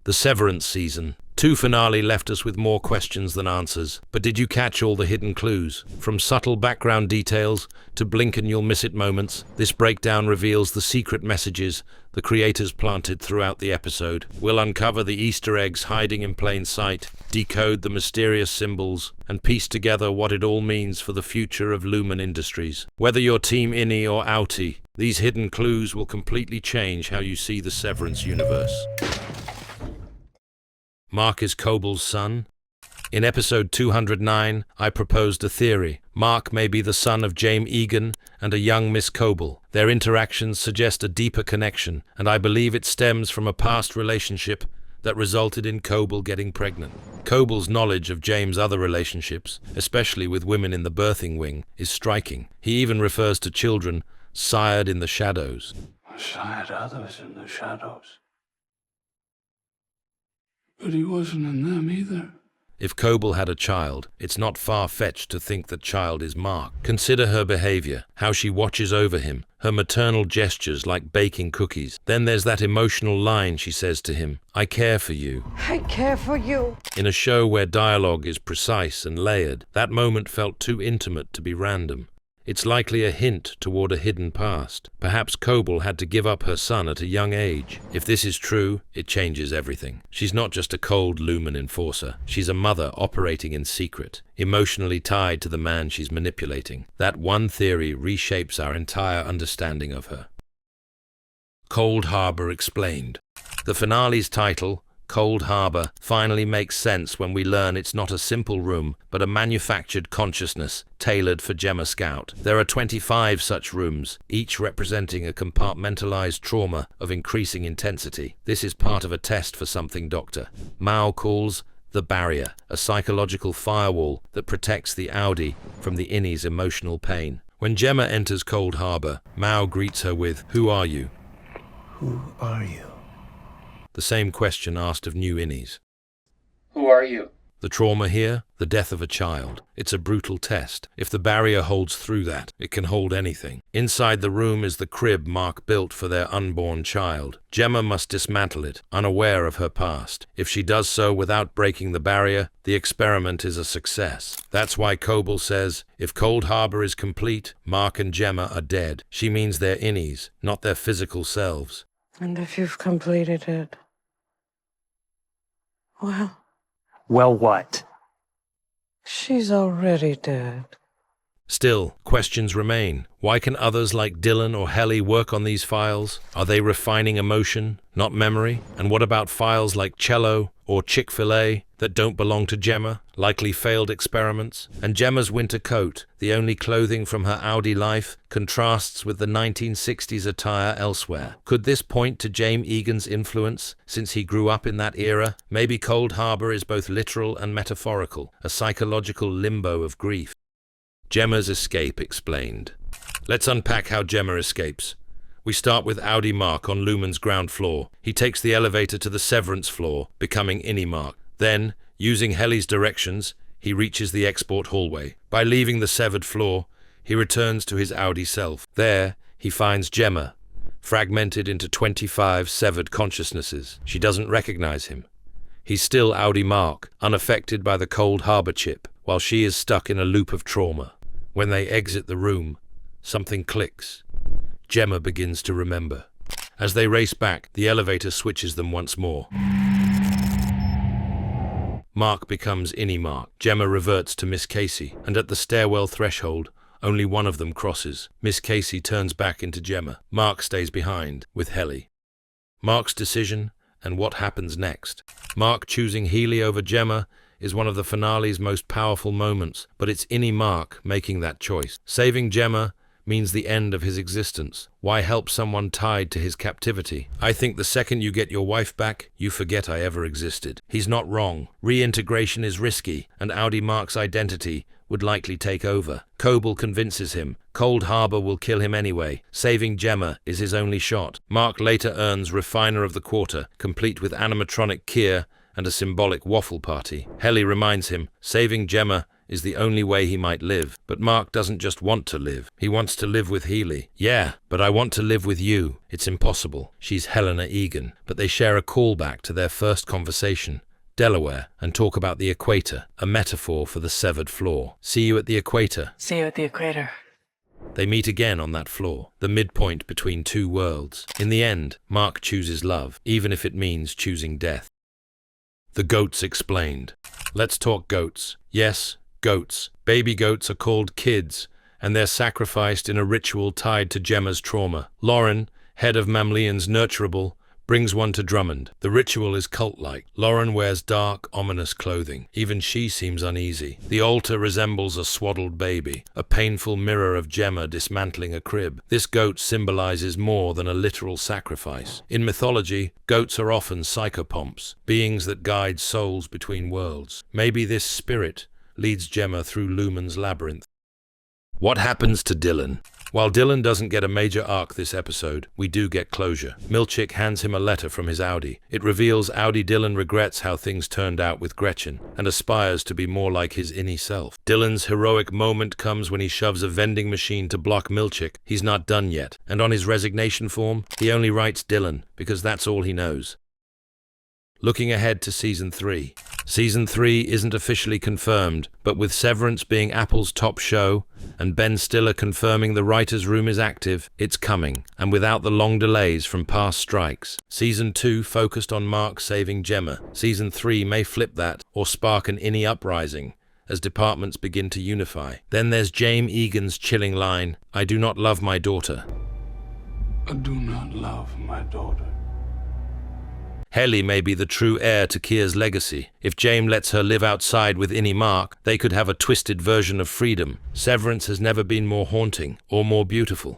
The Severance season 2 finale left us with more questions than answers. But did you catch all the hidden clues? From subtle background details to blink and you'll miss it moments, this breakdown reveals the secret messages the creators planted throughout the episode. We'll uncover the Easter eggs hiding in plain sight, decode the mysterious symbols, and piece together what it all means for the future of Lumen Industries. Whether you're Team Innie or Outie, these hidden clues will completely change how you see the Severance universe. Mark is Coble's son? In episode 209, I proposed a theory. Mark may be the son of James Egan and a young Miss Coble. Their interactions suggest a deeper connection, and I believe it stems from a past relationship that resulted in Coble getting pregnant. Coble's knowledge of James' other relationships, especially with women in the birthing wing, is striking. He even refers to children sired in the shadows. I sired others in the shadows. But he wasn't in them either. If Coble had a child, it's not far-fetched to think that child is Mark. Consider her behavior, how she watches over him, her maternal gestures like baking cookies. Then there's that emotional line she says to him, "I care for you." I care for you. In a show where dialogue is precise and layered, that moment felt too intimate to be random. It's likely a hint toward a hidden past. Perhaps Coble had to give up her son at a young age. If this is true, it changes everything. She's not just a cold Lumen enforcer. She's a mother operating in secret, emotionally tied to the man she's manipulating. That one theory reshapes our entire understanding of her. Cold Harbor Explained. The finale's title, Cold Harbor, finally makes sense when we learn it's not a simple room, but a manufactured consciousness tailored for Gemma Scout. There are 25 such rooms, each representing a compartmentalized trauma of increasing intensity. This is part of a test for something Dr. Mao calls the barrier, a psychological firewall that protects the Audi from the Innie's emotional pain. When Gemma enters Cold Harbor, Mao greets her with, "Who are you?" Who are you? The same question asked of new Innies. Who are you? The trauma here, the death of a child. It's a brutal test. If the barrier holds through that, it can hold anything. Inside the room is the crib Mark built for their unborn child. Gemma must dismantle it, unaware of her past. If she does so without breaking the barrier, the experiment is a success. That's why Coble says, if Cold Harbor is complete, Mark and Gemma are dead. She means they're Innies, not their physical selves. And if you've completed it, Well, what? she's already dead. Still, questions remain. Why can others like Dylan or Helly work on these files? Are they refining emotion, not memory? And what about files like Cello or Chick-fil-A that don't belong to Gemma? Likely failed experiments? And Gemma's winter coat, the only clothing from her Audi life, contrasts with the 1960s attire elsewhere. Could this point to James Egan's influence, since he grew up in that era? Maybe Cold Harbor is both literal and metaphorical, a psychological limbo of grief. Gemma's escape explained. Let's unpack how Gemma escapes. We start with Audi Mark on Lumen's ground floor. He takes the elevator to the Severance floor, becoming Innie Mark. Then, using Helly's directions, he reaches the export hallway. By leaving the severed floor, he returns to his Audi self. There, he finds Gemma, fragmented into 25 severed consciousnesses. She doesn't recognize him. He's still Audi Mark, unaffected by the Cold Harbor chip, while she is stuck in a loop of trauma. When they exit the room, something clicks. Gemma begins to remember. As they race back, the elevator switches them once more. Mark becomes Innie Mark. Gemma reverts to Miss Casey, and at the stairwell threshold, only one of them crosses. Miss Casey turns back into Gemma. Mark stays behind, with Helly. Mark's decision, and what happens next. Mark choosing Healy over Gemma is one of the finale's most powerful moments, but it's Innie Mark making that choice. Saving Gemma means the end of his existence. Why help someone tied to his captivity? I think the second you get your wife back, you forget I ever existed. He's not wrong. Reintegration is risky, and Audi Mark's identity would likely take over. Coble convinces him. Cold Harbor will kill him anyway. Saving Gemma is his only shot. Mark later earns Refiner of the Quarter, complete with animatronic Kier and a symbolic waffle party. Helly reminds him, saving Gemma is the only way he might live. But Mark doesn't just want to live. He wants to live with Healy. Yeah, but I want to live with you. It's impossible. She's Helena Egan. But they share a callback to their first conversation, Delaware, and talk about the equator, a metaphor for the severed floor. See you at the equator. See you at the equator. They meet again on that floor, the midpoint between two worlds. In the end, Mark chooses love, even if it means choosing death. The goats explained. Let's talk goats. Yes, goats. Baby goats are called kids, and they're sacrificed in a ritual tied to Gemma's trauma. Lauren, head of Mamlian's Nurturable, brings one to Drummond. The ritual is cult-like. Lauren wears dark, ominous clothing. Even she seems uneasy. The altar resembles a swaddled baby, a painful mirror of Gemma dismantling a crib. This goat symbolizes more than a literal sacrifice. In mythology, goats are often psychopomps, beings that guide souls between worlds. Maybe this spirit leads Gemma through Lumen's labyrinth. What happens to Dylan? While Dylan doesn't get a major arc this episode, we do get closure. Milchick hands him a letter from his Audi. It reveals Audi Dylan regrets how things turned out with Gretchen and aspires to be more like his inner self. Dylan's heroic moment comes when he shoves a vending machine to block Milchick. He's not done yet, and on his resignation form, he only writes Dylan because that's all he knows. Looking ahead to Season 3. Season 3 isn't officially confirmed, but with Severance being Apple's top show and Ben Stiller confirming the writer's room is active, it's coming, and without the long delays from past strikes. Season 2 focused on Mark saving Gemma. Season 3 may flip that or spark an innie uprising as departments begin to unify. Then there's James Egan's chilling line, "I do not love my daughter." I do not love my daughter. Helly may be the true heir to Kier's legacy. If James lets her live outside with Innie Mark, they could have a twisted version of freedom. Severance has never been more haunting or more beautiful.